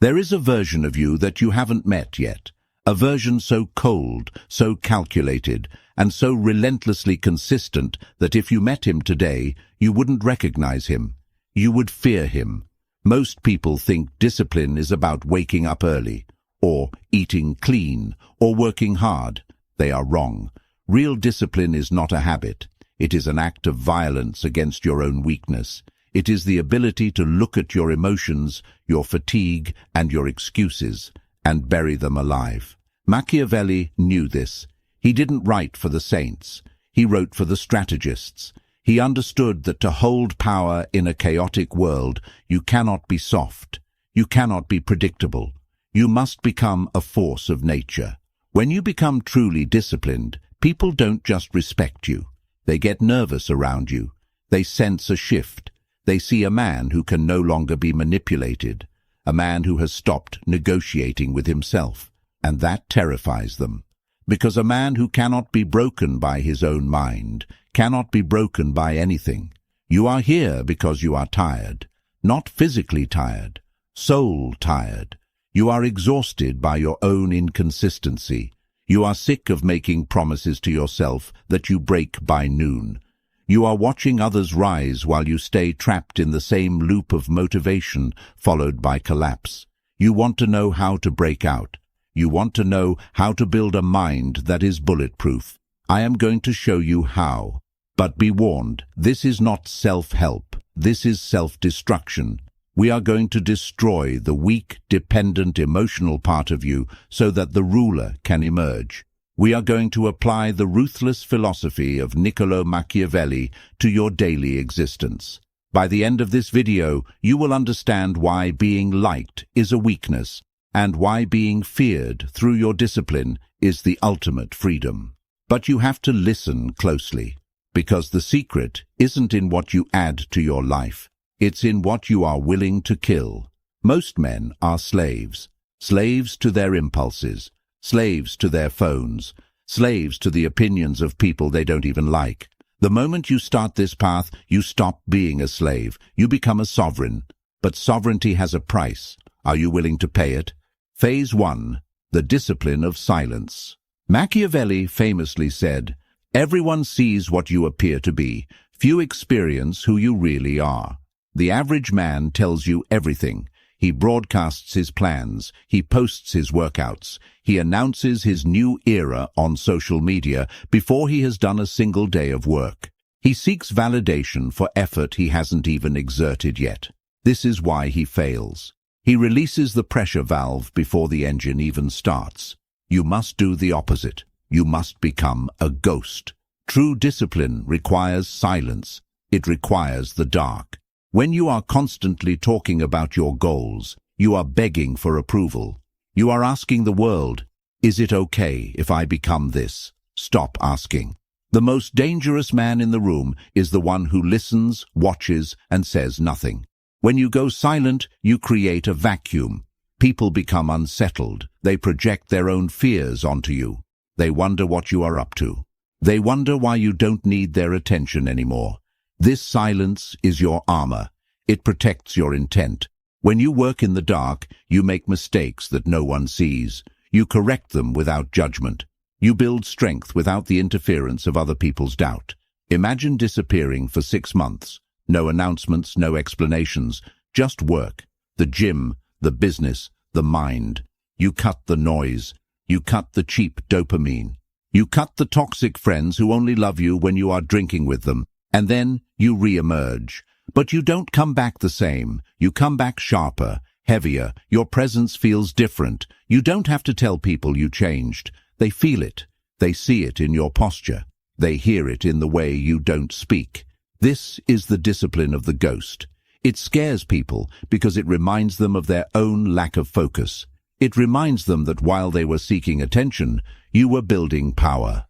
There is a version of you that you haven't met yet, a version so cold, so calculated, and so relentlessly consistent that if you met him today, you wouldn't recognize him. You would fear him. Most people think discipline is about waking up early, or eating clean, or working hard. They are wrong. Real discipline is not a habit. It is an act of violence against your own weakness. It is the ability to look at your emotions, your fatigue, and your excuses, and bury them alive. Machiavelli knew this. He didn't write for the saints. He wrote for the strategists. He understood that to hold power in a chaotic world, you cannot be soft. You cannot be predictable. You must become a force of nature. When you become truly disciplined, people don't just respect you. They get nervous around you. They sense a shift. They see a man who can no longer be manipulated, a man who has stopped negotiating with himself, and that terrifies them. Because a man who cannot be broken by his own mind cannot be broken by anything. You are here because you are tired, not physically tired, soul tired. You are exhausted by your own inconsistency. You are sick of making promises to yourself that you break by noon. You are watching others rise while you stay trapped in the same loop of motivation followed by collapse. You want to know how to break out. You want to know how to build a mind that is bulletproof. I am going to show you how. But be warned, this is not self-help. This is self-destruction. We are going to destroy the weak, dependent, emotional part of you so that the ruler can emerge. We are going to apply the ruthless philosophy of Niccolò Machiavelli to your daily existence. By the end of this video, you will understand why being liked is a weakness, and why being feared through your discipline is the ultimate freedom. But you have to listen closely, because the secret isn't in what you add to your life. It's in what you are willing to kill. Most men are slaves. Slaves to their impulses. Slaves to their phones. Slaves to the opinions of people they don't even like. The moment you start this path, you stop being a slave. You become a sovereign. But sovereignty has a price. Are you willing to pay it? Phase 1. The discipline of silence. Machiavelli famously said, "Everyone sees what you appear to be. Few experience who you really are." The average man tells you everything. He broadcasts his plans. He posts his workouts. He announces his new era on social media before he has done a single day of work. He seeks validation for effort he hasn't even exerted yet. This is why he fails. He releases the pressure valve before the engine even starts. You must do the opposite. You must become a ghost. True discipline requires silence. It requires the dark. When you are constantly talking about your goals, you are begging for approval. You are asking the world, "Is it okay if I become this?" Stop asking. The most dangerous man in the room is the one who listens, watches, and says nothing. When you go silent, you create a vacuum. People become unsettled. They project their own fears onto you. They wonder what you are up to. They wonder why you don't need their attention anymore. This silence is your armor. It protects your intent. When you work in the dark, you make mistakes that no one sees. You correct them without judgment. You build strength without the interference of other people's doubt. Imagine disappearing for 6 months. No announcements, no explanations, just work. The gym, the business, the mind. You cut the noise. You cut the cheap dopamine. You cut the toxic friends who only love you when you are drinking with them. And then you re-emerge. But you don't come back the same. You come back sharper, heavier. Your presence feels different. You don't have to tell people you changed. They feel it. They see it in your posture. They hear it in the way you don't speak. This is the discipline of the ghost. It scares people because it reminds them of their own lack of focus. It reminds them that while they were seeking attention, you were building power.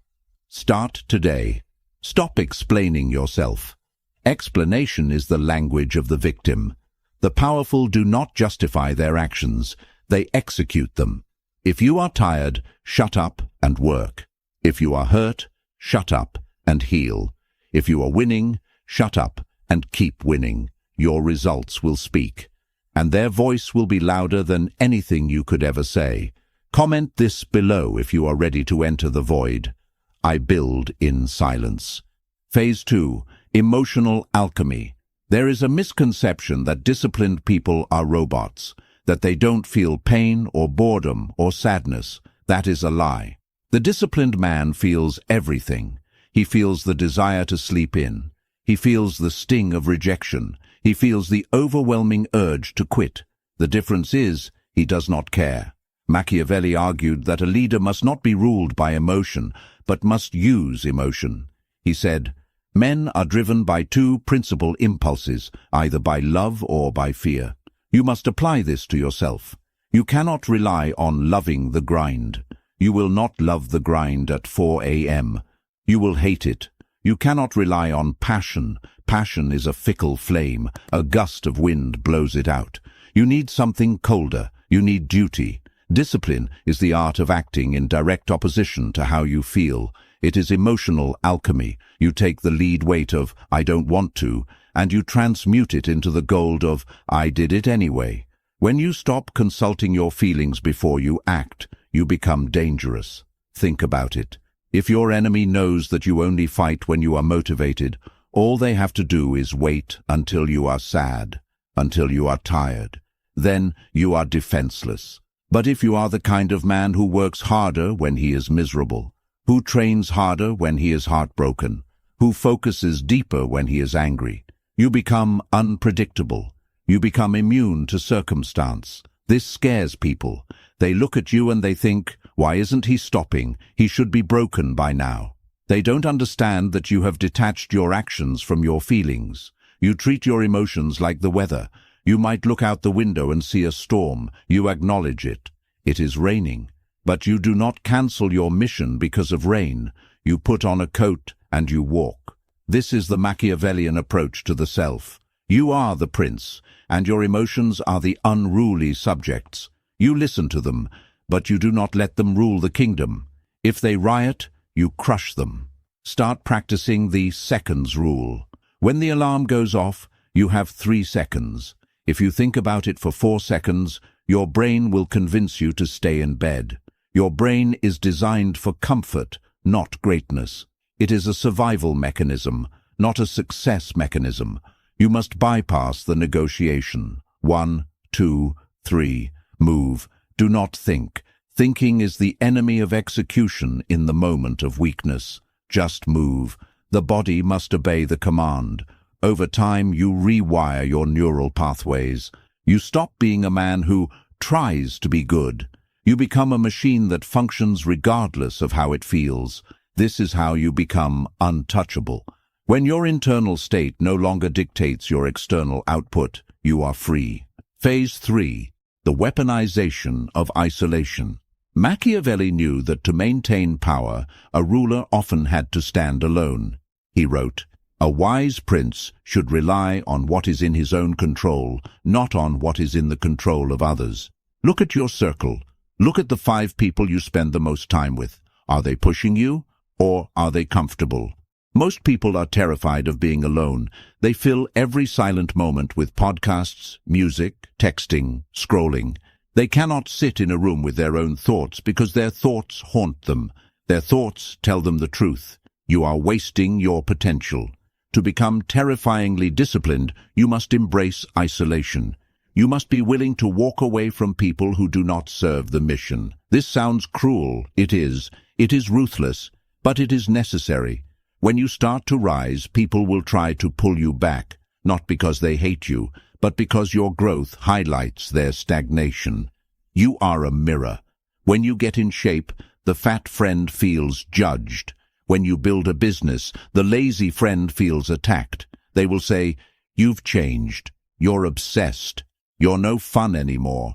Start today. Stop explaining yourself. Explanation is the language of the victim. The powerful do not justify their actions. They execute them. If you are tired, shut up and work. If you are hurt, shut up and heal. If you are winning, shut up and keep winning. Your results will speak. and their voice will be louder than anything you could ever say. Comment this below if you are ready to enter the void. I build in silence. Phase 2. Emotional alchemy. There is a misconception that disciplined people are robots, that they don't feel pain or boredom or sadness. That is a lie. The disciplined man feels everything. He feels the desire to sleep in. He feels the sting of rejection. He feels the overwhelming urge to quit. The difference is, he does not care. Machiavelli argued that a leader must not be ruled by emotion, but must use emotion. He said, "Men are driven by two principal impulses, either by love or by fear. You must apply this to yourself. You cannot rely on loving the grind. You will not love the grind at 4 a.m. You will hate it. You cannot rely on passion. Passion is a fickle flame. A gust of wind blows it out. You need something colder. You need duty. Discipline is the art of acting in direct opposition to how you feel. It is emotional alchemy. You take the lead weight of "I don't want to," and you transmute it into the gold of "I did it anyway." When you stop consulting your feelings before you act, you become dangerous. Think about it. If your enemy knows that you only fight when you are motivated, all they have to do is wait until you are sad, until you are tired. Then you are defenseless. But if you are the kind of man who works harder when he is miserable, who trains harder when he is heartbroken, who focuses deeper when he is angry, you become unpredictable. You become immune to circumstance. This scares people. They look at you and they think, "Why isn't he stopping? He should be broken by now." They don't understand that you have detached your actions from your feelings. You treat your emotions like the weather. You might look out the window and see a storm. You acknowledge it. It is raining. But you do not cancel your mission because of rain. You put on a coat and you walk. This is the Machiavellian approach to the self. You are the prince, and your emotions are the unruly subjects. You listen to them, but you do not let them rule the kingdom. If they riot, you crush them. Start practicing the seconds rule. When the alarm goes off, you have 3 seconds. If you think about it for 4 seconds, your brain will convince you to stay in bed. Your brain is designed for comfort, not greatness. It is a survival mechanism, not a success mechanism. You must bypass the negotiation. 1, 2, 3. Move. Do not think. Thinking is the enemy of execution in the moment of weakness. Just move. The body must obey the command. Over time, you rewire your neural pathways. You stop being a man who tries to be good. You become a machine that functions regardless of how it feels. This is how you become untouchable. When your internal state no longer dictates your external output, you are free. Phase 3. The weaponization of isolation. Machiavelli knew that to maintain power, a ruler often had to stand alone. He wrote, "A wise prince should rely on what is in his own control, not on what is in the control of others." Look at your circle. Look at the 5 people you spend the most time with. Are they pushing you, or are they comfortable? Most people are terrified of being alone. They fill every silent moment with podcasts, music, texting, scrolling. They cannot sit in a room with their own thoughts because their thoughts haunt them. Their thoughts tell them the truth. You are wasting your potential. To become terrifyingly disciplined, you must embrace isolation. You must be willing to walk away from people who do not serve the mission. This sounds cruel. It is. It is ruthless, but it is necessary. When you start to rise, people will try to pull you back, not because they hate you, but because your growth highlights their stagnation. You are a mirror. When you get in shape, the fat friend feels judged. When you build a business, the lazy friend feels attacked. They will say, "You've changed. You're obsessed. You're no fun anymore."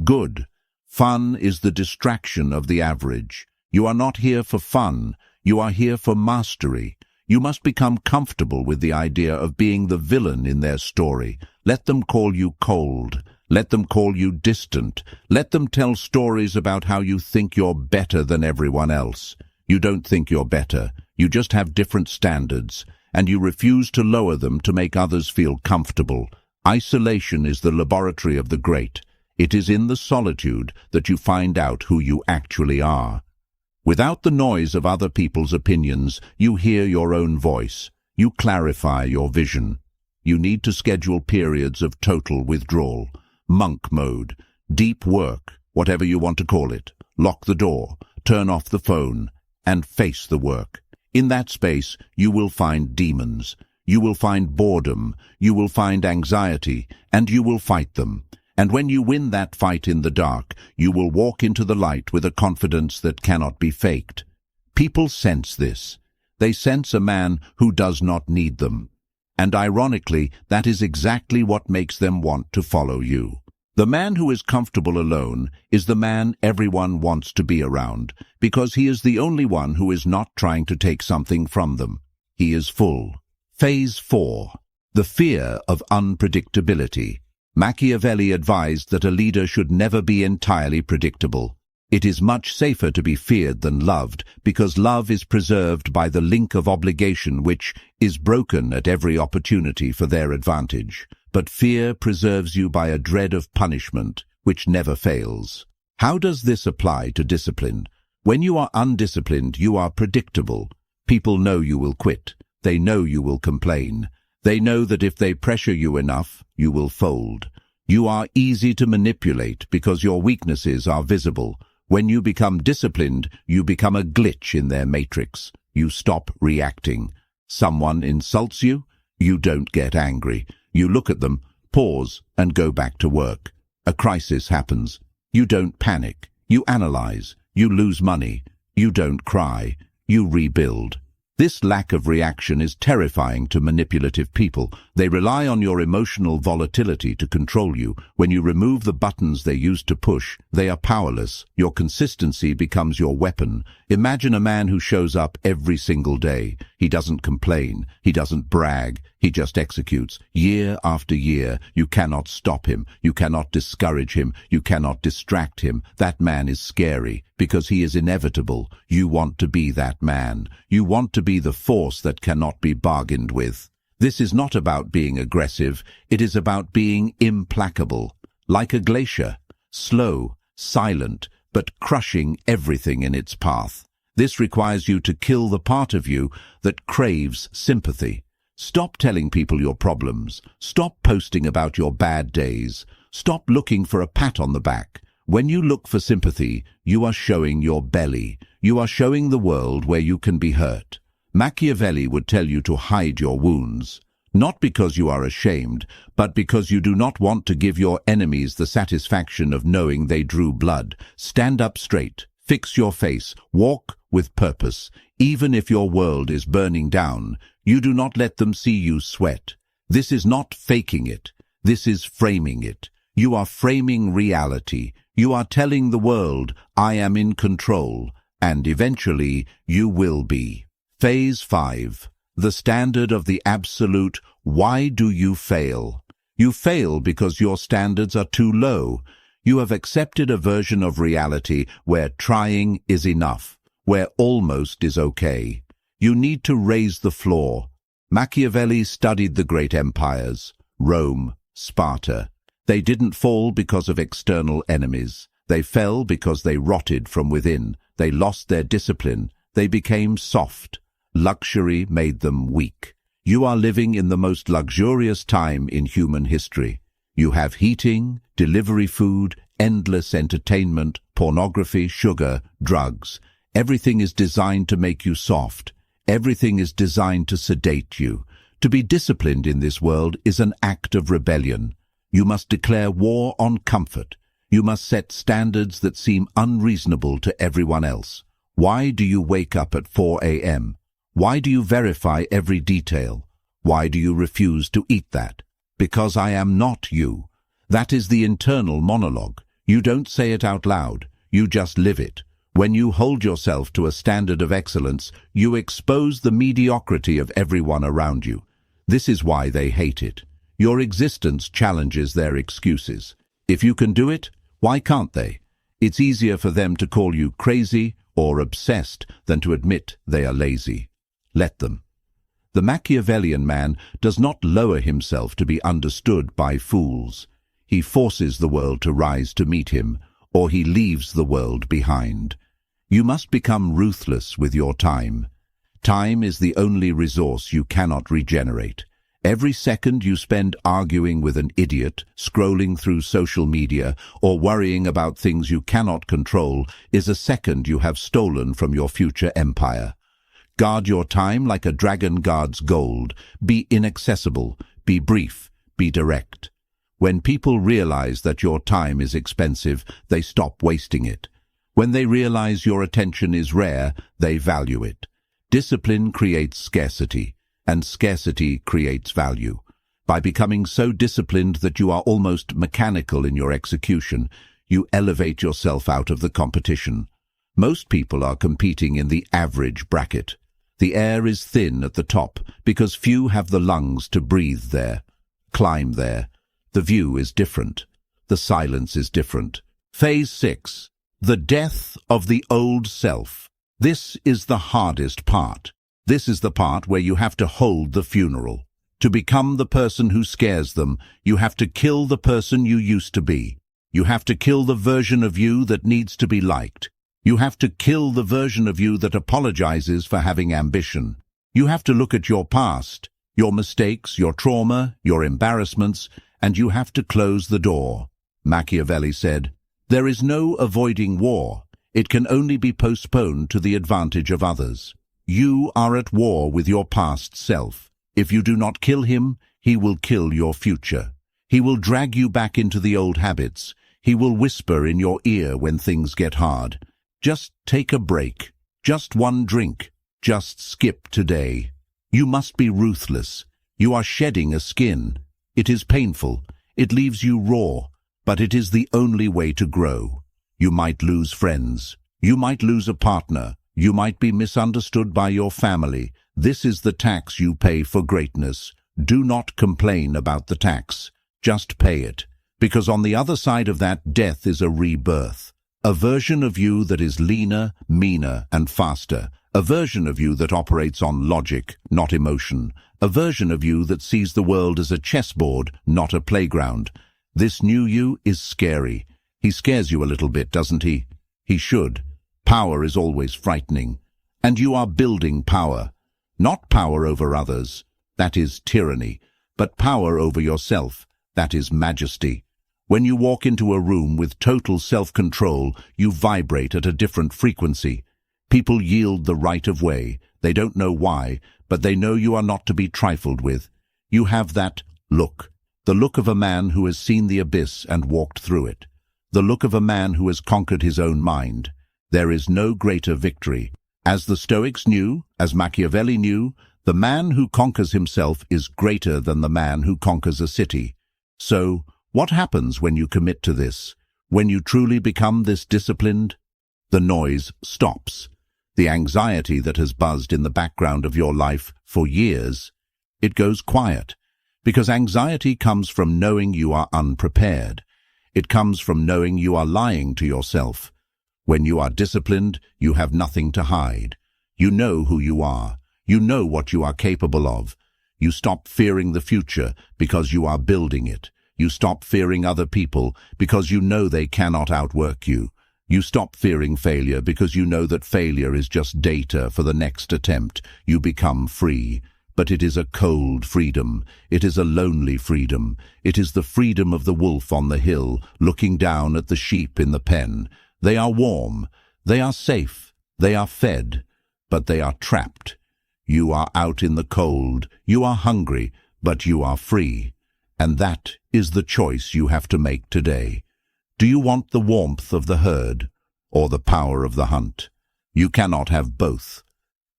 Good. Fun is the distraction of the average. You are not here for fun. You are here for mastery. You must become comfortable with the idea of being the villain in their story. Let them call you cold. Let them call you distant. Let them tell stories about how you think you're better than everyone else. You don't think you're better. You just have different standards, and you refuse to lower them to make others feel comfortable. Isolation is the laboratory of the great. It is in the solitude that you find out who you actually are. Without the noise of other people's opinions, you hear your own voice. You clarify your vision. You need to schedule periods of total withdrawal, monk mode, deep work, whatever you want to call it. Lock the door, turn off the phone, and face the work. In that space, you will find demons. You will find boredom. You will find anxiety, and you will fight them. And when you win that fight in the dark, you will walk into the light with a confidence that cannot be faked. People sense this. They sense a man who does not need them. And ironically, that is exactly what makes them want to follow you. The man who is comfortable alone is the man everyone wants to be around, because he is the only one who is not trying to take something from them. He is full. Phase 4. The fear of unpredictability. Machiavelli advised that a leader should never be entirely predictable. It is much safer to be feared than loved, because love is preserved by the link of obligation which is broken at every opportunity for their advantage. But fear preserves you by a dread of punishment, which never fails. How does this apply to discipline? When you are undisciplined, you are predictable. People know you will quit. They know you will complain. They know that if they pressure you enough, you will fold. You are easy to manipulate because your weaknesses are visible. When you become disciplined, you become a glitch in their matrix. You stop reacting. Someone insults you, you don't get angry. You look at them, pause, and go back to work. A crisis happens. You don't panic. You analyze. You lose money. You don't cry. You rebuild. This lack of reaction is terrifying to manipulative people. They rely on your emotional volatility to control you. When you remove the buttons they use to push, they are powerless. Your consistency becomes your weapon. Imagine a man who shows up every single day. He doesn't complain. He doesn't brag. He just executes. Year after year, you cannot stop him. You cannot discourage him. You cannot distract him. That man is scary because he is inevitable. You want to be that man. You want to be the force that cannot be bargained with. This is not about being aggressive. It is about being implacable. Like a glacier, slow, silent, but crushing everything in its path. This requires you to kill the part of you that craves sympathy. Stop telling people your problems. Stop posting about your bad days. Stop looking for a pat on the back. When you look for sympathy, you are showing your belly. You are showing the world where you can be hurt. Machiavelli would tell you to hide your wounds, not because you are ashamed, but because you do not want to give your enemies the satisfaction of knowing they drew blood. Stand up straight. Fix your face. Walk with purpose. Even if your world is burning down, you do not let them see you sweat. This is not faking it. This is framing it. You are framing reality. You are telling the world, I am in control, and eventually you will be. Phase 5. The standard of the absolute. Why do you fail? You fail because your standards are too low. You have accepted a version of reality where trying is enough, where almost is okay. You need to raise the floor. Machiavelli studied the great empires, Rome, Sparta. They didn't fall because of external enemies. They fell because they rotted from within. They lost their discipline. They became soft. Luxury made them weak. You are living in the most luxurious time in human history. You have heating, delivery food, endless entertainment, pornography, sugar, drugs. Everything is designed to make you soft. Everything is designed to sedate you. To be disciplined in this world is an act of rebellion. You must declare war on comfort. You must set standards that seem unreasonable to everyone else. Why do you wake up at 4 a.m.? Why do you verify every detail? Why do you refuse to eat that? Because I am not you. That is the internal monologue. You don't say it out loud. You just live it. When you hold yourself to a standard of excellence, you expose the mediocrity of everyone around you. This is why they hate it. Your existence challenges their excuses. If you can do it, why can't they? It's easier for them to call you crazy or obsessed than to admit they are lazy. Let them. The Machiavellian man does not lower himself to be understood by fools. He forces the world to rise to meet him, or he leaves the world behind. You must become ruthless with your time. Time is the only resource you cannot regenerate. Every second you spend arguing with an idiot, scrolling through social media, or worrying about things you cannot control is a second you have stolen from your future empire. Guard your time like a dragon guards gold. Be inaccessible, be brief, be direct. When people realize that your time is expensive, they stop wasting it. When they realize your attention is rare, they value it. Discipline creates scarcity, and scarcity creates value. By becoming so disciplined that you are almost mechanical in your execution, you elevate yourself out of the competition. Most people are competing in the average bracket. The air is thin at the top because few have the lungs to breathe there, climb there. The view is different. The silence is different. Phase 6. The death of the old self. This is the hardest part. This is the part where you have to hold the funeral. To become the person who scares them, you have to kill the person you used to be. You have to kill the version of you that needs to be liked. You have to kill the version of you that apologizes for having ambition. You have to look at your past, your mistakes, your trauma, your embarrassments, and you have to close the door. Machiavelli said, "There is no avoiding war. It can only be postponed to the advantage of others." You are at war with your past self. If you do not kill him, he will kill your future. He will drag you back into the old habits. He will whisper in your ear when things get hard. Just take a break. Just one drink. Just skip today. You must be ruthless. You are shedding a skin. It is painful. It leaves you raw, but it is the only way to grow. You might lose friends. You might lose a partner. You might be misunderstood by your family. This is the tax you pay for greatness. Do not complain about the tax. Just pay it. Because on the other side of that, death is a rebirth. A version of you that is leaner, meaner, and faster. A version of you that operates on logic, not emotion. A version of you that sees the world as a chessboard, not a playground. This new you is scary. He scares you a little bit, doesn't he? He should. Power is always frightening. And you are building power. Not power over others. That is tyranny. But power over yourself. That is majesty. When you walk into a room with total self-control, you vibrate at a different frequency. People yield the right of way. They don't know why, but they know you are not to be trifled with. You have that look. The look of a man who has seen the abyss and walked through it. The look of a man who has conquered his own mind. There is no greater victory. As the Stoics knew, as Machiavelli knew, the man who conquers himself is greater than the man who conquers a city. So, what happens when you commit to this? When you truly become this disciplined? The noise stops. The anxiety that has buzzed in the background of your life for years, it goes quiet. Because anxiety comes from knowing you are unprepared. It comes from knowing you are lying to yourself. When you are disciplined, you have nothing to hide. You know who you are. You know what you are capable of. You stop fearing the future because you are building it. You stop fearing other people because you know they cannot outwork you. You stop fearing failure because you know that failure is just data for the next attempt. You become free. But it is a cold freedom. It is a lonely freedom. It is the freedom of the wolf on the hill, looking down at the sheep in the pen. They are warm. They are safe. They are fed. But they are trapped. You are out in the cold. You are hungry, but you are free. And that is the choice you have to make today. Do you want the warmth of the herd or the power of the hunt? You cannot have both.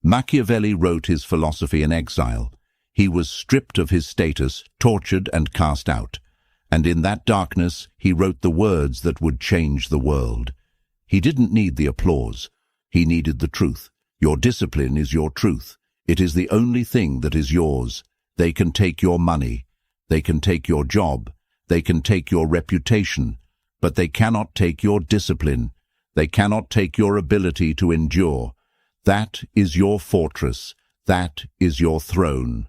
Machiavelli wrote his philosophy in exile. He was stripped of his status, tortured and cast out. And in that darkness, he wrote the words that would change the world. He didn't need the applause. He needed the truth. Your discipline is your truth. It is the only thing that is yours. They can take your money. They can take your job. They can take your reputation. But they cannot take your discipline. They cannot take your ability to endure. That is your fortress. That is your throne.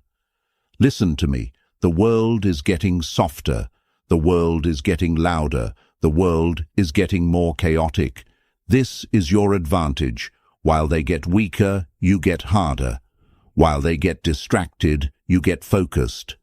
Listen to me. The world is getting softer. The world is getting louder. The world is getting more chaotic. This is your advantage. While they get weaker, you get harder. While they get distracted, you get focused.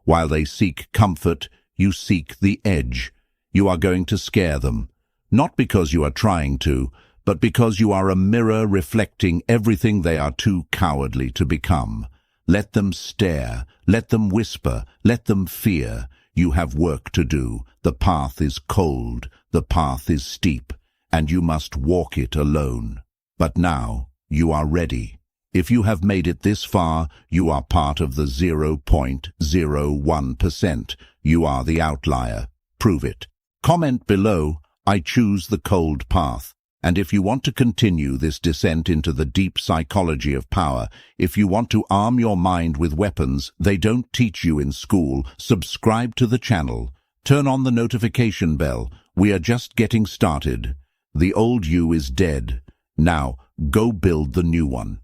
While they seek comfort, you seek the edge. You are going to scare them. Not because you are trying to, but because you are a mirror reflecting everything they are too cowardly to become. Let them stare, let them whisper, let them fear. You have work to do. The path is cold, the path is steep, and you must walk it alone. But now, you are ready. If you have made it this far, you are part of the 0.01%. You are the outlier. Prove it. Comment below, I choose the cold path. And if you want to continue this descent into the deep psychology of power, if you want to arm your mind with weapons they don't teach you in school, subscribe to the channel. Turn on the notification bell. We are just getting started. The old you is dead. Now, go build the new one.